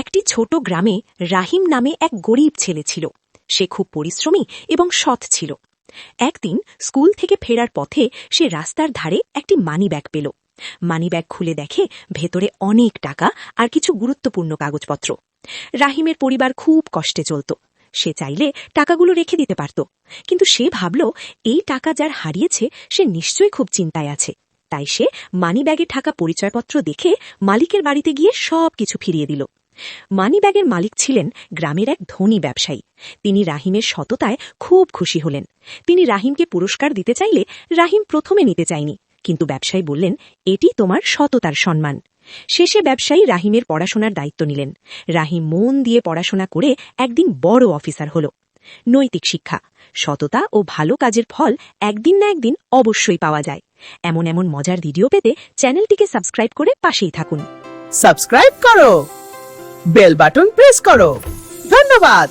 একটি ছোট গ্রামে রাহিম নামে এক গরিব ছেলে ছিল। সে খুব পরিশ্রমী এবং সৎ ছিল। একদিন স্কুল থেকে ফেরার পথে সে রাস্তার ধারে একটি মানিব্যাগ পেল। মানিব্যাগ খুলে দেখে ভেতরে অনেক টাকা আর কিছু গুরুত্বপূর্ণ কাগজপত্র। রাহিমের পরিবার খুব কষ্টে চলত। সে চাইলে টাকাগুলো রেখে দিতে পারত, কিন্তু সে ভাবল এই টাকা যার হারিয়েছে সে নিশ্চয়ই খুব চিন্তায় আছে। তাই সে মানিব্যাগে থাকা পরিচয়পত্র দেখে মালিকের বাড়িতে গিয়ে সবকিছু ফিরিয়ে দিল। মানিব্যাগের মালিক ছিলেন গ্রামের এক ধনী ব্যবসায়ী। তিনি রাহিমের সততায় খুব খুশি হলেন। তিনি রাহিমকে পুরস্কার দিতে চাইলে রাহিম প্রথমে নিতে চায়নি, কিন্তু ব্যবসায়ী বললেন, এটি তোমার সততার সম্মান। শেষে ব্যবসায়ী রাহিমের পড়াশোনার দায়িত্ব নিলেন। রাহিম মন দিয়ে পড়াশোনা করে একদিন বড় অফিসার হল। নৈতিক শিক্ষা, সততা ও ভালো কাজের ফল একদিন না একদিন অবশ্যই পাওয়া যায়। এমন এমন মজার ভিডিও পেতে চ্যানেলটিকে সাবস্ক্রাইব করে পাশেই থাকুন। সাবস্ক্রাইব করো, বেল বাটন প্রেস করো। ধন্যবাদ।